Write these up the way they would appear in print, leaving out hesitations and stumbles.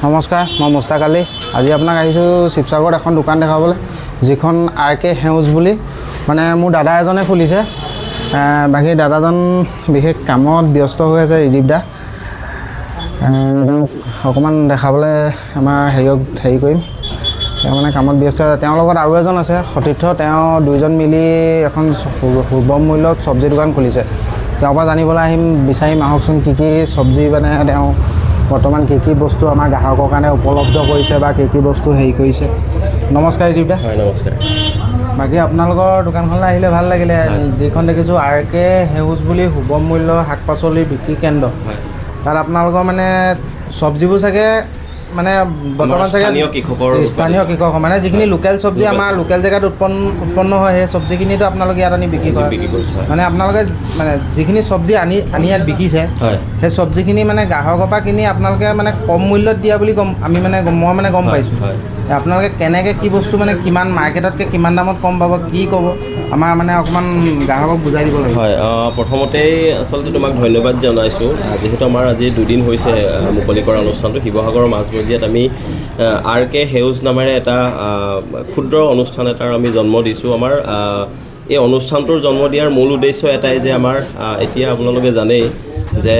নমস্কাৰ, মই মুস্তাক আলী। আজি আপোনাক আহিছোঁ শিৱসাগৰত এখন দোকান দেখাবলৈ, যিখন RK সেউজ বুলি, মানে মোৰ দাদা এজনে খুলিছে। বাকী দাদাজন বিশেষ কামত ব্যস্ত হৈ আছে, ৰিদীপ দা। অকণমান দেখাবলৈ আমাৰ হেৰি কৰিম। তেওঁ মানে কামত ব্যস্ত। তেওঁৰ লগত আৰু এজন আছে সতীৰ্থ, তেওঁ দুইজন মিলি এখন সুলভ মূল্যত চব্জি দোকান খুলিছে। তেওঁৰ পৰা জানিবলৈ বিচাৰিম আহকচোন, কি চব্জি মানে তেওঁ বৰ্তমান কি বস্তু আমাৰ গ্ৰাহকৰ কাৰণে উপলব্ধ কৰিছে বা কি বস্তু হেৰি কৰিছে। নমস্কাৰ ৰিদীপ দা। হয়, নমস্কাৰ। বাকী আপোনালোকৰ দোকানখনলৈ আহিলে ভাল লাগিলে। যিখন দেখিছোঁ RK সেউজ বুলি সুলভ মূল্য শাক পাচলিৰ বিক্ৰী কেন্দ্ৰ। তাত আপোনালোকৰ মানে চব্জিবোৰ চাগে মানে বৰ্তমান চাগে স্থানীয় কৃষক মানে যিখিনি লোকেল চব্জি আমাৰ লোকেল জেগাত উৎপন্ন হয়, সেই চব্জিখিনিতো আপোনালোকে ইয়াত আনি বিক্ৰী কৰে। মানে আপোনালোকে মানে যিখিনি চব্জি আনি ইয়াত বিকিছে, সেই চব্জিখিনি মানে গ্ৰাহকৰ পৰা কিনি আপোনালোকে মানে কম মূল্যত দিয়া বুলি মই গম পাইছোঁ। আপোনালোকে কেনেকৈ কি বস্তু মানে কিমান মাৰ্কেটতকৈ কিমান দামত কম পাব, কি ক'ব আমাৰ মানে অকণমান গ্ৰাহকক বুজাই দিব লাগে। হয়, প্ৰথমতেই আচলতে তোমাক ধন্যবাদ জনাইছোঁ। যিহেতু আমাৰ আজি দুদিন হৈছে মুকলি কৰা অনুষ্ঠানটো। শিৱসাগৰৰ মাজমজিয়াত আমি RK সেউজ নামেৰে এটা ক্ষুদ্ৰ অনুষ্ঠান এটাৰ আমি জন্ম দিছোঁ। আমাৰ এই অনুষ্ঠানটোৰ জন্ম দিয়াৰ মূল উদ্দেশ্য এটাই যে আমাৰ এতিয়া আপোনালোকে জানেই যে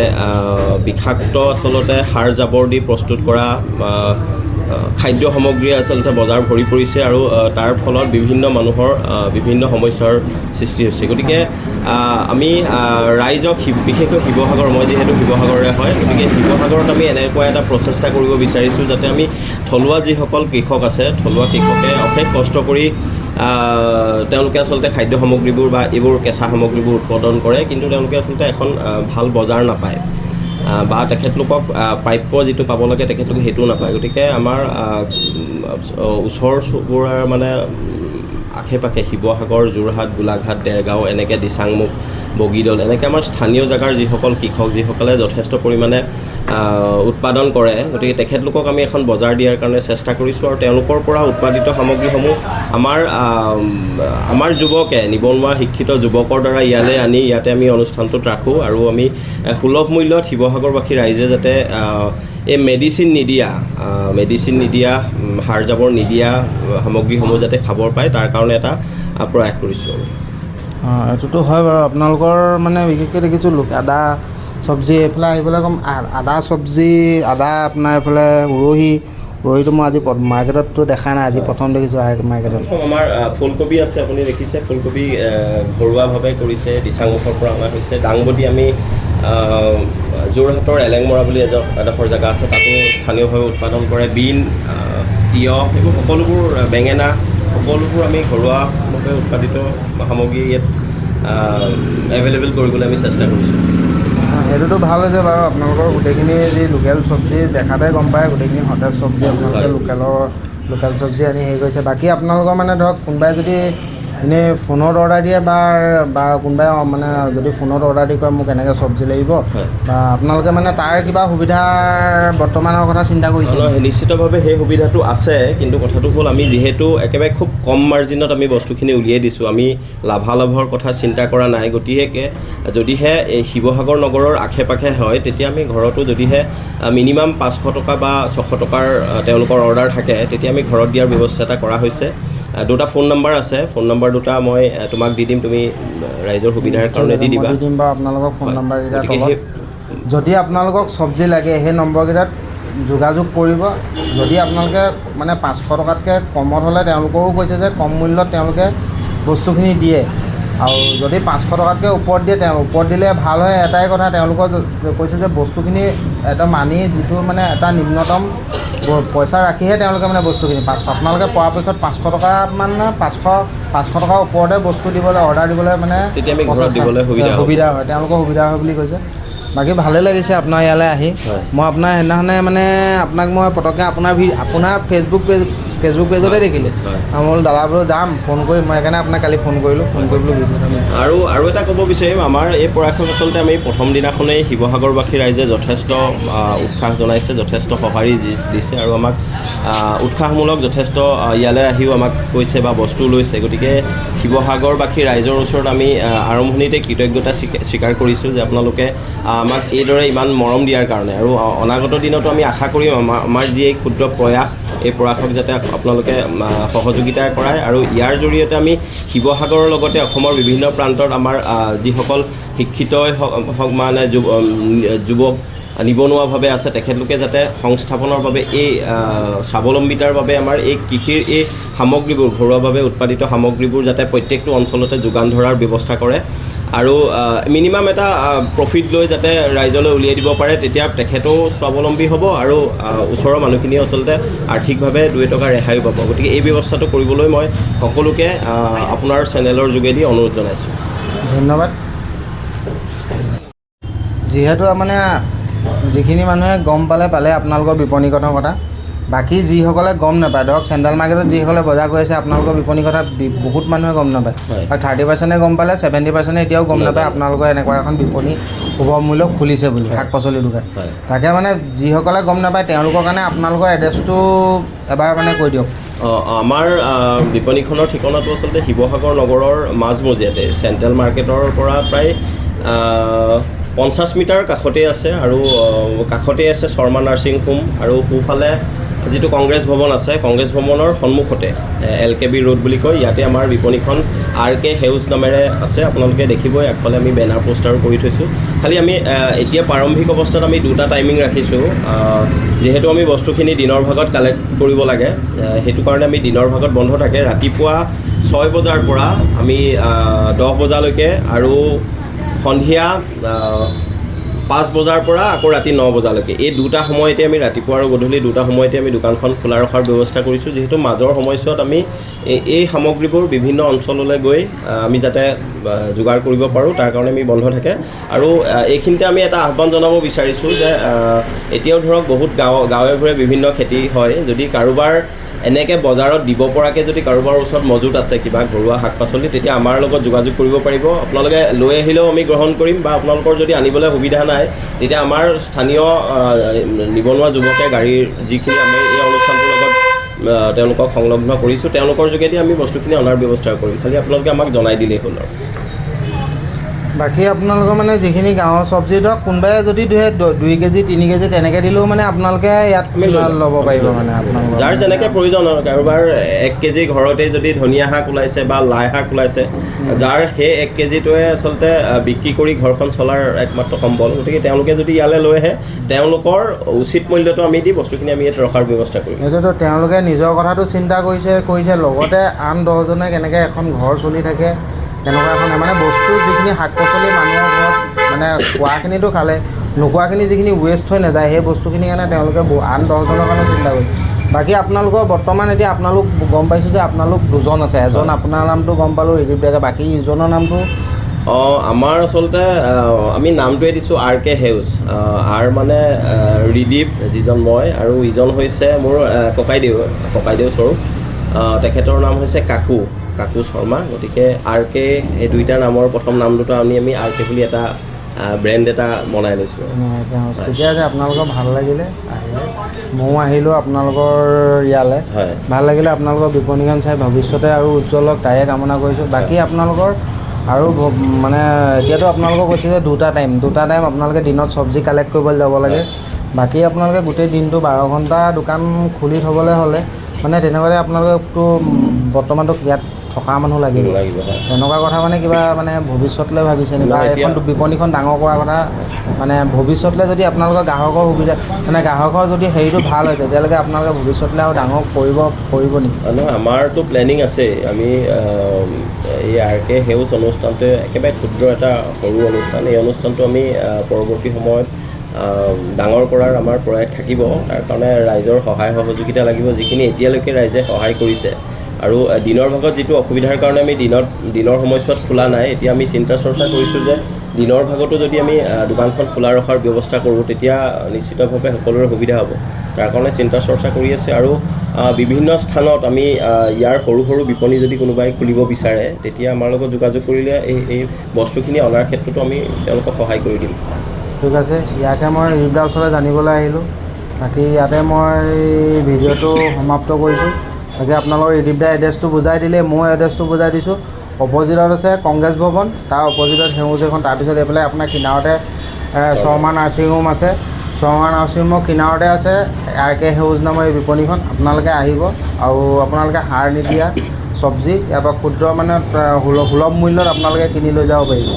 বিষাক্ত আচলতে সাৰ জাবৰ দি প্ৰস্তুত কৰা খাদ্য সামগ্ৰী আচলতে বজাৰ ভৰি পৰিছে আৰু তাৰ ফলত বিভিন্ন মানুহৰ বিভিন্ন সমস্যাৰ সৃষ্টি হৈছে। গতিকে আমি ৰাইজক বিশেষকৈ শিৱসাগৰ, মই যিহেতু শিৱসাগৰৰে হয়, গতিকে শিৱসাগৰত আমি এনেকুৱা এটা প্ৰচেষ্টা কৰিব বিচাৰিছোঁ যাতে আমি থলুৱা যিসকল কৃষক আছে, থলুৱা কৃষকে অশেষ কষ্ট কৰি তেওঁলোকে আচলতে খাদ্য সামগ্ৰীবোৰ বা এইবোৰ কেঁচা সামগ্ৰীবোৰ উৎপাদন কৰে, কিন্তু তেওঁলোকে আচলতে এখন ভাল বজাৰ নাপায় বা তেখেতলোকক প্ৰাপ্য যিটো পাব লাগে তেখেতলোকে সেইটোও নাপায়। গতিকে আমাৰ ওচৰ চুবুৰীয়াৰ মানে আশে পাশে শিৱসাগৰ, যোৰহাট, গোলাঘাট, দেৰগাঁও, এনেকৈ দিচাংমুখ, বগীদল, এনেকৈ আমাৰ স্থানীয় জেগাৰ যিসকল কৃষক, যিসকলে যথেষ্ট পৰিমাণে উৎপাদন কৰে, গতিকে তেখেতলোকক আমি এখন বজাৰ দিয়াৰ কাৰণে চেষ্টা কৰিছোঁ আৰু তেওঁলোকৰ পৰা উৎপাদিত সামগ্ৰীসমূহ আমাৰ যুৱকে, নিবনুৱা শিক্ষিত যুৱকৰ দ্বাৰা ইয়ালৈ আনি ইয়াতে আমি অনুষ্ঠানটোত ৰাখোঁ আৰু আমি সুলভ মূল্যত শিৱসাগৰবাসী ৰাইজে যাতে এই মেডিচিন নিদিয়া সাৰ জাবৰ নিদিয়া সামগ্ৰীসমূহ যাতে খাব পায়, তাৰ কাৰণে এটা প্ৰয়াস কৰিছোঁ আমি। এইটোতো হয় বাৰু। আপোনালোকৰ মানে বিশেষকৈ দেখিছোঁ আদা চব্জি এইফালে আহিবলৈ কম আদা চব্জি, আদা আপোনাৰ এইফালে উৰহীটো মই আজি মাৰ্কেটততো দেখা নাই, আজি প্ৰথম দেখিছোঁ মাৰ্কেটত। আমাৰ ফুলকবি আছে, আপুনি দেখিছে ফুলকবি ঘৰুৱাভাৱে কৰিছে, দিচাংমুখৰ পৰা অনা হৈছে। দাংবডি আমি যোৰহাটৰ এলেংমৰা বুলি এডোখৰ জেগা আছে, তাতো স্থানীয়ভাৱে উৎপাদন কৰে। বিন, তিয়ঁহ, এইবোৰ সকলোবোৰ, বেঙেনা, সকলোবোৰ আমি ঘৰুৱাভাৱে উৎপাদিত সামগ্ৰী ইয়াত এভেইলেবল কৰিবলৈ আমি চেষ্টা কৰিছোঁ। সেইটোতো ভাল হৈছে বাৰু। আপোনালোকৰ গোটেইখিনি যি লোকেল চব্জি দেখাতে গম পায়, গোটেইখিনি সতেজ চব্জি আপোনালোকে লোকেল চব্জি আনি হেৰি কৰিছে। বাকী আপোনালোকৰ মানে ধৰক কোনোবাই যদি এনেই ফোনত অৰ্ডাৰ দিয়ে বা কোনোবাই মানে যদি ফোনত অৰ্ডাৰ দি কয় মোক এনেকৈ চব্জি লাগিব, বা আপোনালোকে মানে তাৰ কিবা সুবিধাৰ বৰ্তমানৰ কথা চিন্তা কৰিছে? নিশ্চিতভাৱে সেই সুবিধাটো আছে, কিন্তু কথাটো হ'ল আমি যিহেতু একেবাৰে খুব কম মাৰ্জিনত আমি বস্তুখিনি উলিয়াই দিছোঁ, আমি লাভালাভৰ কথা চিন্তা কৰা নাই। গতিকে যদিহে এই শিৱসাগৰ নগৰৰ আশে পাশে হয়, তেতিয়া আমি ঘৰতো যদিহে মিনিমাম 500 টকা বা 600 টকাৰ তেওঁলোকৰ অৰ্ডাৰ থাকে, তেতিয়া আমি ঘৰত দিয়াৰ ব্যৱস্থা এটা কৰা হৈছে। দুটা ফোন নম্বৰ আছে, ফোন নম্বৰ দুটা মই তোমাক দি দিম, তুমি ৰাইজৰ সুবিধাৰ কাৰণে দি দিবা। দিম বাৰু আপোনালোকৰ ফোন নম্বৰকেইটা। যদি আপোনালোকক চব্জি লাগে সেই নম্বৰকেইটাত যোগাযোগ কৰিব। যদি আপোনালোকে মানে 500 টকাতকৈ কমত হ'লে তেওঁলোকেও কৈছে যে কম মূল্যত তেওঁলোকে বস্তুখিনি দিয়ে, আৰু যদি 500 টকাতকৈ ওপৰত দিয়ে ওপৰত দিলে ভাল হয়। এটাই কথা, তেওঁলোকৰ কৈছে যে বস্তুখিনি একদম আনি যিটো মানে এটা নিম্নতম পইচা ৰাখিহে তেওঁলোকে মানে বস্তুখিনি আপোনালোকে পৰাপক্ষত 500 টকা মানে 500 টকাৰ ওপৰতে বস্তু দিবলৈ অৰ্ডাৰ দিবলৈ মানে সুবিধা হয়, তেওঁলোকৰ সুবিধা হয় বুলি কৈছে। বাকী ভালেই লাগিছে আপোনাৰ ইয়ালৈ আহি। মই আপোনাৰ সেইদিনাখনে মানে আপোনাক মই পটককৈ আপোনাৰ ফেচবুক ফেচবুক পেজতে দেখিলোঁ মই বোলো দাদা বোলো যাম ফোন কৰি মই সেইকাৰণে আপোনাক কালি ফোন কৰিলোঁ ফোন কৰি বোলো আৰু এটা ক'ব বিচাৰিম আমাৰ এই প্ৰয়াসক আচলতে আমি প্ৰথম দিনাখনেই শিৱসাগৰবাসী ৰাইজে যথেষ্ট উৎসাহ জনাইছে যথেষ্ট সঁহাৰি দিছে আৰু আমাক উৎসাহমূলক যথেষ্ট ইয়ালৈ আহিও আমাক কৈছে বা বস্তু লৈছে গতিকে শিৱসাগৰবাসী ৰাইজৰ ওচৰত আমি আৰম্ভণিতে কৃতজ্ঞতা স্বীকাৰ কৰিছোঁ যে আপোনালোকে আমাক এইদৰে ইমান মৰম দিয়াৰ কাৰণে আৰু অনাগত দিনতো আমি আশা কৰিম আমাৰ যি এই ক্ষুদ্ৰ প্ৰয়াস এই প্ৰয়াসক যাতে আপোনালোকে সহযোগিতা কৰায় আৰু ইয়াৰ জৰিয়তে আমি শিৱসাগৰৰ লগতে অসমৰ বিভিন্ন প্ৰান্তত আমাৰ যিসকল শিক্ষিতই হওক মানে যুৱক নিবনুৱাভাৱে আছে তেখেতলোকে যাতে সংস্থাপনৰ বাবে এই স্বাৱলম্বিতাৰ বাবে আমাৰ এই কৃষিৰ এই সামগ্ৰীবোৰ ঘৰুৱাভাৱে উৎপাদিত সামগ্ৰীবোৰ যাতে প্ৰত্যেকটো অঞ্চলতে যোগান ধৰাৰ ব্যৱস্থা কৰে আৰু মিনিমাম এটা প্ৰফিট লৈ যাতে ৰাইজলৈ উলিয়াই দিব পাৰে তেতিয়া তেখেতেও স্বাৱলম্বী হ'ব আৰু ওচৰৰ মানুহখিনিও আচলতে আৰ্থিকভাৱে 2 টকা ৰেহাইও পাব গতিকে এই ব্যৱস্থাটো কৰিবলৈ মই সকলোকে আপোনাৰ চেনেলৰ যোগেদি অনুৰোধ জনাইছোঁ ধন্যবাদ যিহেতু মানে যিখিনি মানুহে গম পালে আপোনালোকৰ বিপণীকৰণৰ কথা বাকী যিসকলে গম নাপায় ধৰক চেণ্ট্ৰেল মাৰ্কেটত যিসকলে বজাৰ কৰি আছে আপোনালোকৰ বিপণীৰ কথা বহুত মানুহে গম নাপায় আৰু 30% গম পালে 70% এতিয়াও গম নাপায় আপোনালোকৰ এনেকুৱা এখন বিপণী শুভ মূল্য খুলিছে বুলি শাক পাচলিৰ দোকান তাকে মানে যিসকলে গম নাপায় তেওঁলোকৰ কাৰণে আপোনালোকৰ এড্ৰেছটো এবাৰ মানে কৈ দিয়ক আমাৰ বিপণীখনৰ ঠিকনাটো আচলতে শিৱসাগৰ নগৰৰ মাজমজিয়াতে চেণ্ট্ৰেল মাৰ্কেটৰ পৰা প্ৰায় 50 মিটাৰ কাষতে আছে আৰু কাষতে আছে শৰ্মা নাৰ্ছিং হোম আৰু সোঁফালে যিটো কংগ্ৰেছ ভৱন আছে কংগ্ৰেছ ভৱনৰ সন্মুখতে LKB ৰোড বুলি কয় ইয়াতে আমাৰ বিপণীখন RK হেউজ নামেৰে আছে আপোনালোকে দেখিবই আগফালে আমি বেনাৰ পোষ্টাৰো কৰি থৈছোঁ খালি আমি এতিয়া প্ৰাৰম্ভিক অৱস্থাত আমি 2টা টাইমিং ৰাখিছোঁ যিহেতু আমি বস্তুখিনি দিনৰ ভাগত কালেক্ট কৰিব লাগে সেইটো কাৰণে আমি দিনৰ ভাগত বন্ধ থাকে ৰাতিপুৱা 6 বজাৰ পৰা আমি 10 বজালৈকে আৰু সন্ধিয়া 5 বজাৰ পৰা আকৌ ৰাতি 9 বজালৈকে এই 2টা সময়তে আমি ৰাতিপুৱা আৰু গধূলি 2টা সময়তে আমি দোকানখন খোলা ৰখাৰ ব্যৱস্থা কৰিছোঁ যিহেতু মাজৰ সময়ছোৱাত আমি এই সামগ্ৰীবোৰ বিভিন্ন অঞ্চললৈ গৈ আমি যাতে যোগাৰ কৰিব পাৰোঁ তাৰ কাৰণে আমি বন্ধ থাকে আৰু এইখিনিতে আমি এটা আহ্বান জনাব বিচাৰিছোঁ যে এতিয়াও ধৰক বহুত গাঁৱে ভূঞে বিভিন্ন খেতি হয় যদি কাৰোবাৰ এনেকৈ বজাৰত দিব পৰাকৈ যদি কাৰোবাৰ ওচৰত মজুত আছে কিবা ঘৰুৱা শাক পাচলি তেতিয়া আমাৰ লগত যোগাযোগ কৰিব পাৰিব আপোনালোকে লৈ আহিলেও আমি গ্ৰহণ কৰিম বা আপোনালোকৰ যদি আনিবলৈ সুবিধা নাই তেতিয়া আমাৰ স্থানীয় নিবনুৱা যুৱকে গাড়ীৰ যিখিনি আমি এই অনুষ্ঠানটোৰ লগত তেওঁলোকক সংলগ্ন কৰিছোঁ তেওঁলোকৰ যোগেদি আমি বস্তুখিনি অনাৰ ব্যৱস্থা কৰিম খালি আপোনালোকে আমাক জনাই দিলেই হ'ল আৰু বাকী আপোনালোকৰ মানে যিখিনি গাঁৱৰ চব্জি ধৰক কোনোবাই যদি 2 কেজি 3 কেজি তেনেকৈ দিলেও মানে আপোনালোকে ইয়াত ল'ব পাৰিব মানে আপোনালোকৰ যাৰ যেনেকৈ প্ৰয়োজন হয় কাৰোবাৰ 1 কেজি ঘৰতে যদি ধনিয়া শাক ওলাইছে বা লাই শাক ওলাইছে যাৰ সেই 1 কেজিটোৱে আচলতে বিক্ৰী কৰি ঘৰখন চলাৰ একমাত্ৰ সম্বল গতিকে তেওঁলোকে যদি ইয়ালৈ লৈ আহে তেওঁলোকৰ উচিত মূল্যটো আমি দি বস্তুখিনি আমি ইয়াত ৰখাৰ ব্যৱস্থা কৰিম এইটোতো তেওঁলোকে নিজৰ কথাটো চিন্তা কৰিছে লগতে আন 10জনে কেনেকৈ এখন ঘৰ চলি থাকে তেনেকুৱা এখন মানে বস্তু যিখিনি শাক পাচলি মানুহৰ ঘৰত মানে খোৱাখিনিতো খালে নোখোৱাখিনি যিখিনি ৱেষ্ট হৈ নাযায় সেই বস্তুখিনিৰ কাৰণে তেওঁলোকে আন 10জনৰ কাৰণে চিন্তা কৰিছে বাকী আপোনালোকৰ বৰ্তমান এতিয়া আপোনালোক গম পাইছোঁ যে আপোনালোক 2জন আছে এজন আপোনাৰ নামটো গম পালোঁ ৰিদীপ ডেকা বাকী ইজনৰ নামটো আমাৰ আচলতে আমি নামটোৱে দিছোঁ RK হেউজ মানে ৰিদীপ যিজন মই আৰু ইজন হৈছে মোৰ ককাইদেউ স্বৰূপ তেখেতৰ নাম হৈছে কাকু শৰ্মা গতিকে RK এই 2টা নামৰ প্ৰথম নাম দুটা আমি RK বুলি এটা ব্ৰেণ্ড এটা বনাই লৈছোঁ ঠিকে আছে আপোনালোকৰ ভাল লাগিলে আহিলে ময়ো আহিলোঁ আপোনালোকৰ ইয়ালৈ ভাল লাগিলে আপোনালোকৰ বিপণীখন চাই ভৱিষ্যতে আৰু উজ্জ্বল হওক তাৰে কামনা কৰিছোঁ বাকী আপোনালোকৰ আৰু মানে এতিয়াতো আপোনালোকক কৈছে যে 2টা টাইম আপোনালোকে দিনত চব্জি কালেক্ট কৰিবলৈ যাব লাগে বাকী আপোনালোকে গোটেই দিনটো 12 ঘণ্টা দোকান খুলি থ'বলৈ হ'লে মানে তেনেকুৱাতে আপোনালোকেতো বৰ্তমানতো ইয়াত থকা মানুহ লাগিব তেনেকুৱা কথা মানে কিবা মানে ভৱিষ্যতলৈ ভাবিছে নি বা এখন বিপণীখন ডাঙৰ কৰাৰ কথা মানে ভৱিষ্যতলৈ যদি আপোনালোকৰ গ্ৰাহকৰ সুবিধা মানে গ্ৰাহকৰ যদি হেৰিটো ভাল হয় তেতিয়ালৈকে আপোনালোকে ভৱিষ্যতলৈ আৰু ডাঙৰ কৰিব নেকি নহয় আমাৰতো প্লেনিং আছে আমি এই RK হেউজ অনুষ্ঠানটোৱে একেবাৰে ক্ষুদ্ৰ এটা সৰু অনুষ্ঠান এই অনুষ্ঠানটো আমি পৰৱৰ্তী সময়ত ডাঙৰ কৰাৰ আমাৰ প্ৰয়াস থাকিব তাৰ কাৰণে ৰাইজৰ সহায় সহযোগিতা লাগিব যিখিনি এতিয়ালৈকে ৰাইজে সহায় কৰিছে আৰু দিনৰ ভাগত যিটো অসুবিধাৰ কাৰণে আমি দিনৰ সময়ছোৱাত খোলা নাই এতিয়া আমি চিন্তা চৰ্চা কৰিছোঁ যে দিনৰ ভাগতো যদি আমি দোকানখন খোলা ৰখাৰ ব্যৱস্থা কৰোঁ তেতিয়া নিশ্চিতভাৱে সকলোৰে সুবিধা হ'ব তাৰ কাৰণে চিন্তা চৰ্চা কৰি আছে আৰু বিভিন্ন স্থানত আমি ইয়াৰ সৰু সৰু বিপণী যদি কোনোবাই খুলিব বিচাৰে তেতিয়া আমাৰ লগত যোগাযোগ কৰিলে এই বস্তুখিনি অনাৰ ক্ষেত্ৰতো আমি তেওঁলোকক সহায় কৰি দিম। ঠিক আছে, ইয়াকে মই ৰিদাৰ ওচৰলৈ জানিবলৈ আহিলোঁ। বাকী ইয়াতে মই ভিডিঅ'টো সমাপ্ত কৰিছোঁ। বাকী আপোনালোকৰ ৰিদীপদাৰ এড্ৰেছটো বুজাই দিলে, মোৰ এড্ৰেছটো বুজাই দিছোঁ। অপজিটত আছে কংগ্ৰেছ ভৱন, তাৰ অপজিটত সেউজ এখন, তাৰপিছত এইফালে আপোনাৰ কিনাৰতে শৰ্মা নাৰ্ছিং হোম আছে। শৰ্মা নাৰ্ছিং হোমৰ কিনাৰতে আছে RK সেউজ নামৰ এই বিপণীখন। আপোনালোকে আহিব আৰু আপোনালোকে সাৰ নিদিয়া চব্জি ইয়াৰ পৰা ক্ষুদ্ৰ মানে সুলভ মূল্যত আপোনালোকে কিনি লৈ যাব পাৰিব।